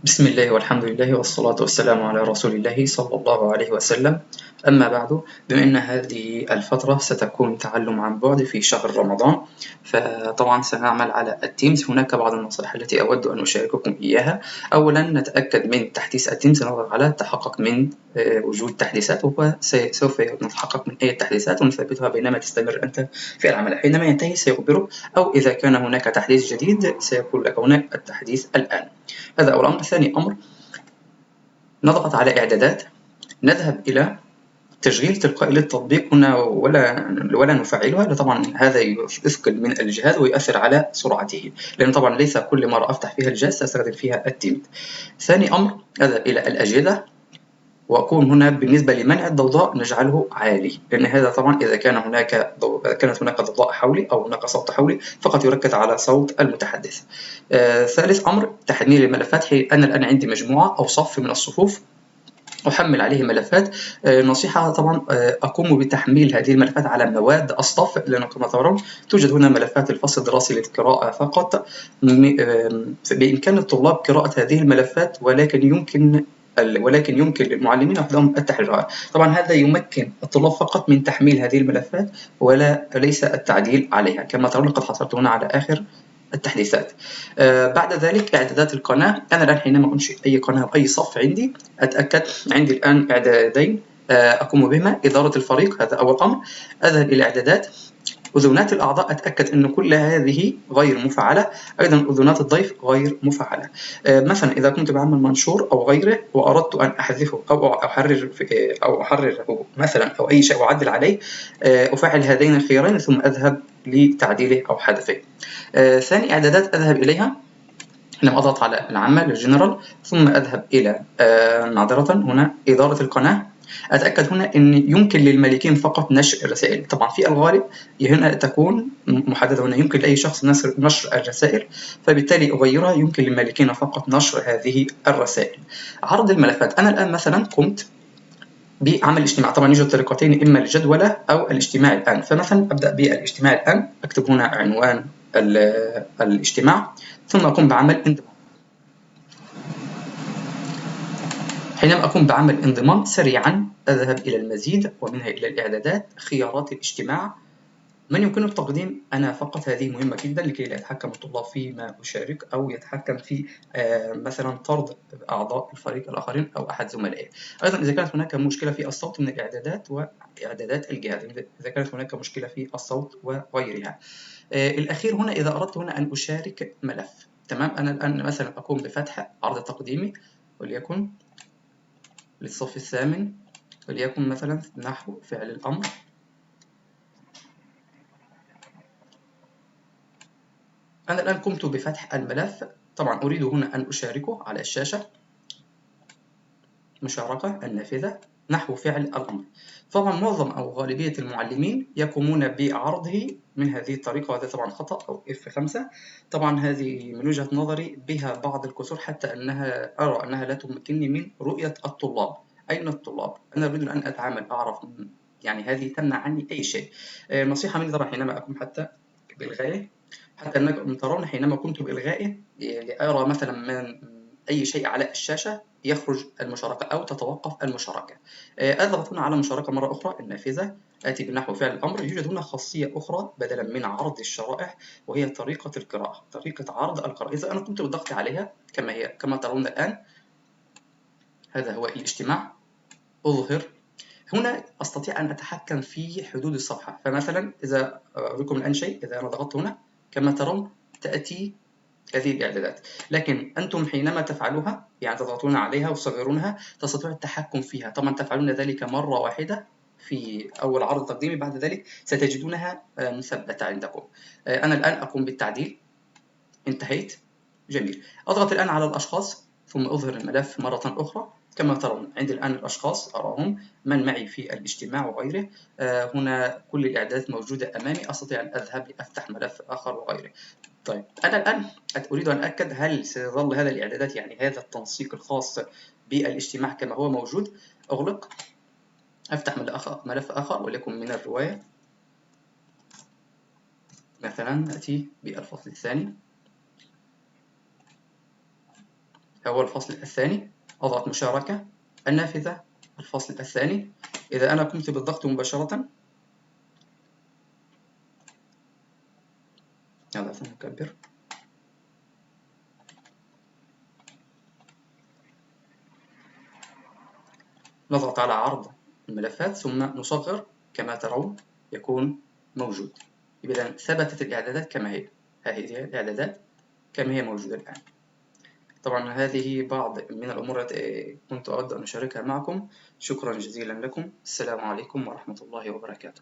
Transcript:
بسم الله والحمد لله والصلاة والسلام على رسول الله صلى الله عليه وسلم. أما بعد، بما أن هذه الفترة ستكون تعلم عن بعد في شهر رمضان، فطبعا سنعمل على التيمز. هناك بعض النصائح التي أود أن أشارككم إياها. أولا، نتأكد من تحديث التيمز، نضغط على التحقق من وجود تحديثات، وسوف نتحقق من أي تحديثات ونثبتها بينما تستمر أنت في العمل. حينما ينتهي سيخبرك، أو إذا كان هناك تحديث جديد سيكون لك هناك التحديث الآن. هذا أول أمر. ثاني أمر، نضغط على إعدادات، نذهب إلى تشغيل تلقائي للتطبيق هنا، ولا نفعلها. طبعا هذا يثقل من الجهاز ويؤثر على سرعته، لأن طبعا ليس كل مرة أفتح فيها الجهاز سأستخدم فيها التيمت. ثاني أمر، أذهب إلى الأجهزة، وأكون هنا بالنسبة لمنع الضوضاء نجعله عالي، لأن هذا طبعا إذا كانت هناك ضوضاء حولي أو هناك صوت حولي فقط يركز على صوت المتحدث. ثالث أمر، تحميل الملفات. أنا الآن عندي مجموعة أو صف من الصفوف أحمل عليه ملفات. نصيحة طبعا، أقوم بتحميل هذه الملفات على مواد الصف، لأن كما ترون توجد هنا ملفات الفصل الدراسي للقراءة فقط. بإمكان الطلاب قراءة هذه الملفات، ولكن يمكن للمعلمين وحدهم التحريرها. طبعا هذا يمكن الطلاب فقط من تحميل هذه الملفات وليس التعديل عليها. كما ترون قد حصلت هنا على آخر التحديثات. بعد ذلك إعدادات القناة. أنا الآن حينما أنشئ أي قناة أو أي صف عندي أتأكد عندي الآن إعدادين أقوم بهما. إدارة الفريق، هذا أول أمر. أذهب إلى إعدادات أذونات الأعضاء، أتأكد أن كل هذه غير مفعلة. أيضا أذونات الضيف غير مفعلة. مثلا إذا كنت بعمل منشور أو غيره وأردت أن أحذفه أو أحرره مثلا أو أي شيء أعدل عليه، أفعل هذين الخيارين ثم أذهب لتعديله أو حذفه. ثاني إعدادات أذهب إليها لما أضغط على العامة للجنرال، ثم أذهب إلى معذرة هنا إدارة القناة. أتأكد هنا أن يمكن للمالكين فقط نشر الرسائل. طبعا في الغالب هنا تكون محددة، هنا يمكن لأي شخص نشر الرسائل، فبالتالي أغيرها يمكن للمالكين فقط نشر هذه الرسائل. عرض الملفات. أنا الآن مثلا قمت بعمل اجتماع. طبعا يوجد طريقتين، إما الجدولة أو الاجتماع الآن. فمثلا أبدأ بالاجتماع الآن، أكتب هنا عنوان الاجتماع ثم أقوم بعمل انضمام. حينما أقوم بعمل انضمام سريعا أذهب إلى المزيد ومنها إلى الإعدادات، خيارات الاجتماع. من يمكنه تقديم أنا فقط، هذه مهمة جدا لكي لا يتحكم الطلاب فيما أشارك أو يتحكم في مثلا طرد أعضاء الفريق الآخرين أو أحد زملائه. أيضا إذا كانت هناك مشكلة في الصوت من الإعدادات وإعدادات الجهاز، إذا كانت هناك مشكلة في الصوت وغيرها. الأخير هنا إذا أردت هنا أن أشارك ملف. تمام. أنا الآن مثلا أقوم بفتح عرض تقديمي، وليكن للصف الثامن، وليكن مثلا نحو فعل الأمر. أنا الآن قمت بفتح الملف. طبعا أريد هنا أن أشاركه على الشاشة، مشاركة النافذة نحو فعل الأمر. طبعا معظم أو غالبية المعلمين يقومون بعرضه من هذه الطريقة، وهذا طبعا خطأ أو F5. طبعا هذه من وجهة نظري بها بعض الكسور، حتى أرى أنها لا تمكنني من رؤية الطلاب. أين الطلاب؟ أنا أريد أن أتعامل أعرف، يعني هذه تمنع عني أي شيء. نصيحة مني طبعا حينما أقوم حتى بإلغائه، حتى أنكم ترون حينما قمت بإلغائه لأرى مثلا من أي شيء على الشاشة يخرج المشاركة أو تتوقف المشاركة. أضغط هنا على مشاركة مرة أخرى النافذة، آتي بنحو فعل الأمر. يوجد هنا خاصية أخرى بدلا من عرض الشرائح، وهي طريقة القراءة، طريقة عرض القراءة. إذا أنا قمت بالضغط عليها كما هي كما ترون الآن، هذا هو الاجتماع. أظهر هنا أستطيع أن أتحكم في حدود الصفحة. فمثلا إذا أريكم الآن شيء، إذا أنا ضغطت هنا كما ترون تأتي هذه الإعدادات، لكن أنتم حينما تفعلوها، يعني تضغطون عليها وتصغرونها، تستطيعون التحكم فيها. طبعا تفعلون ذلك مرة واحدة في أول عرض تقديمي، بعد ذلك ستجدونها مثبتة عندكم. أنا الآن أقوم بالتعديل. انتهيت. جميل. أضغط الآن على الأشخاص ثم أظهر الملف مرة أخرى. كما ترون عندي الآن الأشخاص أراهم، من معي في الاجتماع وغيره. هنا كل الإعدادات موجودة أمامي، أستطيع أن أذهب لأفتح ملف آخر وغيره. طيب أنا الآن أريد أن أتأكد هل سيظل هذا الإعدادات، يعني هذا التنسيق الخاص بالاجتماع كما هو موجود. أغلق، أفتح ملف آخر وليكن من الرواية مثلا، نأتي بالفصل الثاني. هو الفصل الثاني. أضغط مشاركة النافذة الفصل الثاني. إذا أنا قمت بالضغط مباشرة، هذا سنكبر. نضغط على عرض الملفات ثم نصغر كما ترون يكون موجود. إذا ثبتت الإعدادات كما هي. هذه الإعدادات كما هي موجودة الآن. طبعا هذه بعض من الأمور التي كنت أود أن أشاركها معكم. شكرا جزيلا لكم. السلام عليكم ورحمة الله وبركاته.